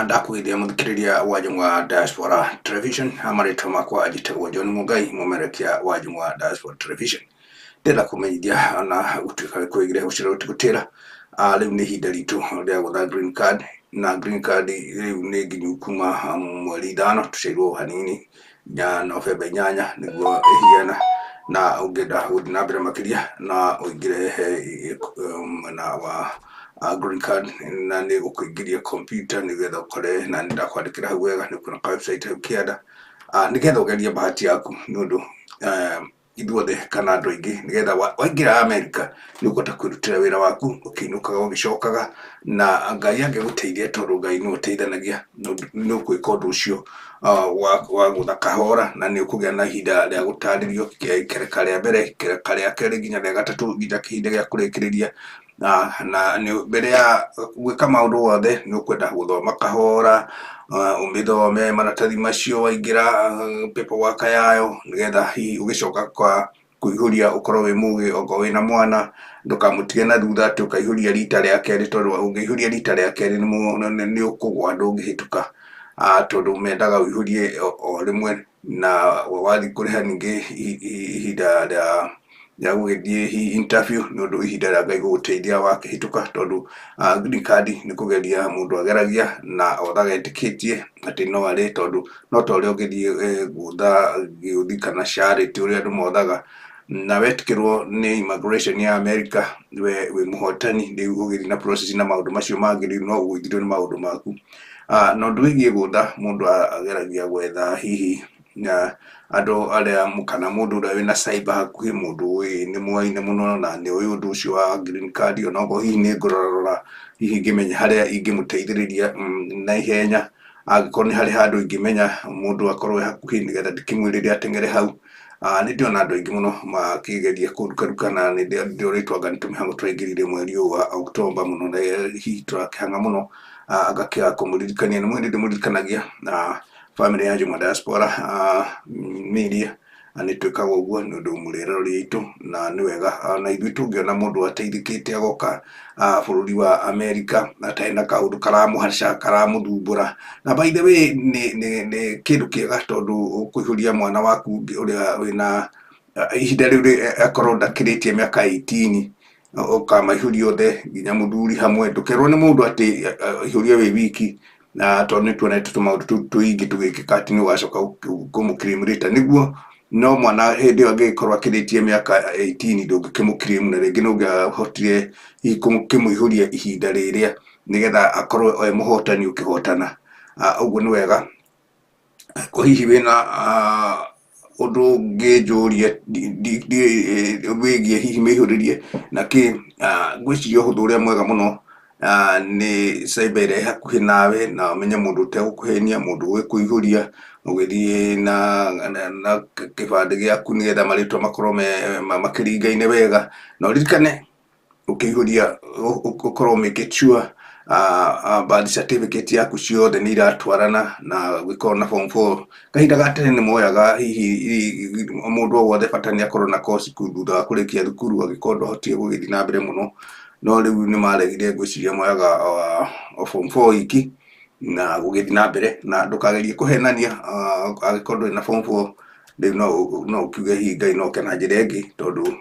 ndakwithia muthikiriria wa Jungwa Diaspora Television amaritwo makwa ajitagwo John Mugai mumerekia wa Jungwa Diaspora Television ndenda kumenyithia na gutuika kwigire gucira gutira riu ni ihinda ritu ria gutha green card na green card riu ni nginyu kuma mweri 5 tucirwo hanini ya Novemba 8 niguo ihiana na ungenda guthi na mbere makiria na uingire na wa green card na ni gukuingiria computer nigetha ukore na ndakwandikira hau wega ni kuna website ukienda nigetha ugerie bahati yaku nundu ithuothe kana andu aingi nigetha waingira America ni ukota kwirutira wira waku ukiinukaga ugicokaga na Ngai angiguteithia tondu Ngai ni uteithanagia ni ukwika undu ucio wa gutha kahora na ni ukugia na ihinda ria gutaririo kereka ria mbere kereka ria keri nginya ria gatatu nginya kihinda gia kurikiriria na ni mbere ya gwika maundu wothe ni ukwenda guthoma kahora umithome maratathi macio waingira paperwork yayo nigetha hihi ugicoka kwa kuihuria ukorwo wi mugi oko wina mwana ndukamutige na thutha ati ukaihuria rita ria keri tondu ungihuria rita ria keri ni ukugwa ndungihituka tondu mendaga uihurie o rimwe na wathi kuriha ningi ihinda ria gugithie interview nundu ihinda ria Ngai guguteithia wakihituka tondu green card ni kugeria mundu ageragia na othagetikitie ati no ari tondu no tori ugithie gutha giuthi kana charity uri andu mothaga na wetikirwo ni immigration ya America we muhotani ni ugithi na process na maundu macio magiri no gwithirwo ni maundu maku no ndwigie gutha mundu ageragia gwetha hihi na andu aria mukana mundu uria wina cyber hakuhi mundu ni muaine muno na ni uyu undu ucio wa green card ona go hihi ni ngorora hihi ngimenya haria ingimuteithiriria na ihenya agikorwo ni hari handu ingimenya mundu akorwo hakuhi nigetha ndikimwiriria atengere hau ni ndiona andu aingi muno makigeria kurukaruka na ni ndioritwaga nitumihango twaingirire mweri wa October muno na hihi turakihanga muno agakia kumuririkania ni mwende ndimuririkanagia family ya Jungwa Diaspora media ani twikaga uguo ni undu murerori itu na ni wega na ithu tungiona mundu ateithikite agoka bururi wa America ataina kaundu karamuhaca karamuthumbura na by the way ni kindu kiega tondu kuihuria mwana waku uria wina ihinda riu akorwo ndakiritie miaka 18 ukamaihuri othe nginya muthuri hamwe ndukerwo ni mundu ati ihuria wi wiki na tondu tuonete tumaundu tuingi tugikika ati ni ugacoka kumukrimrita niguo no mwana hindi angikorwo akiritie miaka 18 ndungikimukrim na ringi nungihotire kumuihuria ihinda riria nigetha akorwo e muhotani ukihotana uguo ni wega ko hihi wina undu ngijuria wigie hihi mihuririe na ki ngwiciria uhuthu uria mwega muno ni cyber hakuhi nawe na menye mundu utegukuhenia mundu wikuihuria ugithie na kibande giaku nigetha maritwa makorwo makiringaine wega na uririkane ukiihuria ukorwo make sure birth certificate yaku ciothe ni iratwarana na gwikorwo na form 4 kahinda gatene ni moyaga hihi mundu wothe batani akorwo na course thutha wa kurikia thukuru agikorwo hotie gugithi na mbere muno no riu ni maregire gwiciria moyaga form 4 iki na gugithi na mbere na ndukagerie kuhenania agikorwo na form 4 riu no ukiuge hihi Ngai no kana njira ingi tondu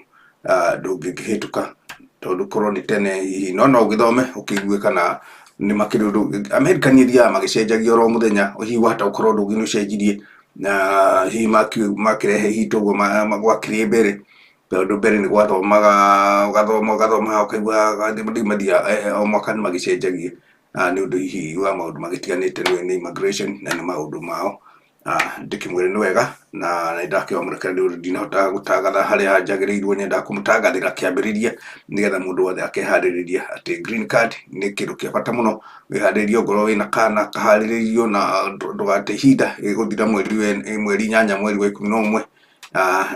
ndungihituka tondu korwo ni tene hihi no ugithome ukigue kana ni makirundu America ni thia magicenjagia ro muthenya hihi wata ukorwo nduginu cenjirie na hihi makirehe hihi toguo magwakire mbere tondu mbere ni gwathomaga ugathoma ukaigua mathia o mwaka ni magicenjagia ni undu hihi wa maundu magitiganite ni immigration na ni maundu mao ndikimwire ni wega na ndakiamureka ndinahota gutagatha haria njagiriirwo nyenda kumutagathira kiambiriria nigetha mundu wothe akehaririria ati green card ni kindu kia bata muno wiharirio ngoro wina kana kahariririo na ndugate ihinda guthira mweri 8 mweri wa 11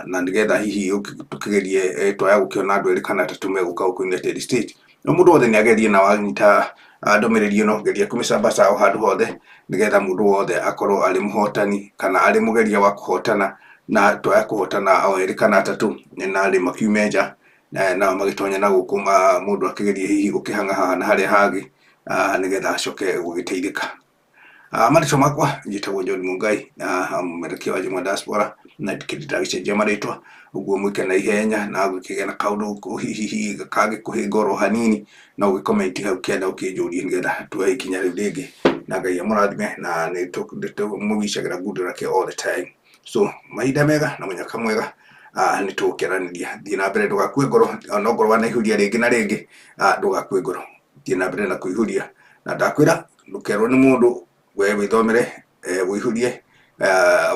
na nigetha hihi tukigerie twaya gukiona andu eri kana atatu meguka ku United States no mundu wothe ni agerie na wanyita ndomereri no geria kumisambasa o handu hothe nigetha mundu wothe akorwo ari muhotani kana ari mugeria wa kuhotana na twaya kuhotana o eri kana atatu na ari makiumeja na magitonya na gukuma mundu akigerie hihi gukihanga haha na haria hagi nigetha acoke gugiteithika Marĩtwa makwa njĩtagwo John Mungai na mũmerekia wa Jomwa Diaspora na ndikĩrĩndagĩcenjia marĩtwa ũguo mwĩke na ihenya na gwĩkĩgĩa na kaũndũ hihi kangĩkũhĩnga oro hanini no ũgĩkomenti hau kĩanda ũkĩnjũrie nĩgetha tuoye ikinya rĩu rĩngĩ na Ngai amũrathime na nĩtũmũgucagĩra good luck all the time. So mahinda mega na mũnyaka mwega nĩtũgũkenanĩria. Thiĩ na mbere ndũgakue ngoro ona ongorwo wanaihũria rĩngĩ na rĩngĩ ndũgakue ngoro, thiĩ na mbere na kũihũria na ndakwĩra ndũkerwo nĩ mũndũ, we wĩthomere wĩihũrie,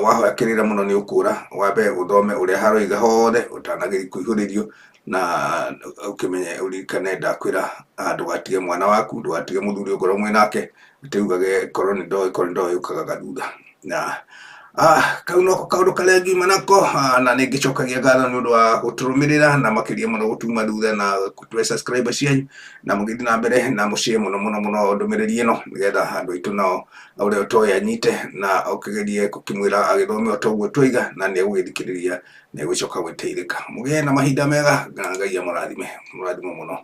wahoya kĩrĩra mũno nĩ ũkũra, wambe ũthome ũrĩa haroiga hothe ũtanageria kũihũrĩrio na ũkĩmenye ũririkane ndakwĩra ndũgatige mwana waku, ndũgatige mũthuri ũngorwo mwĩ nake ũtiugage korwo nĩ ndoĩ ũkaga thutha. Na kau noko kaũndũ karĩa ngiuma nako na nĩngĩcokagia ngatho nĩ ũndũ wa gũtũrũmĩrĩra na makĩria mũno gũtuma thutha na gũtũhe subscriber cianyu na mũgĩthiĩ na mbere na mũshare mũno ndũmĩrĩri ĩno nĩgetha andũ aitũ nao ũrĩa ũtoĩ anyite na ũkĩgerie gũkĩmwĩra agĩthome o ta ũguo twaiga na nĩegũgĩthikĩrĩria na egũcoka gũteithĩka. Mũgĩe na mahinda mega na Ngai amũrathime mũno.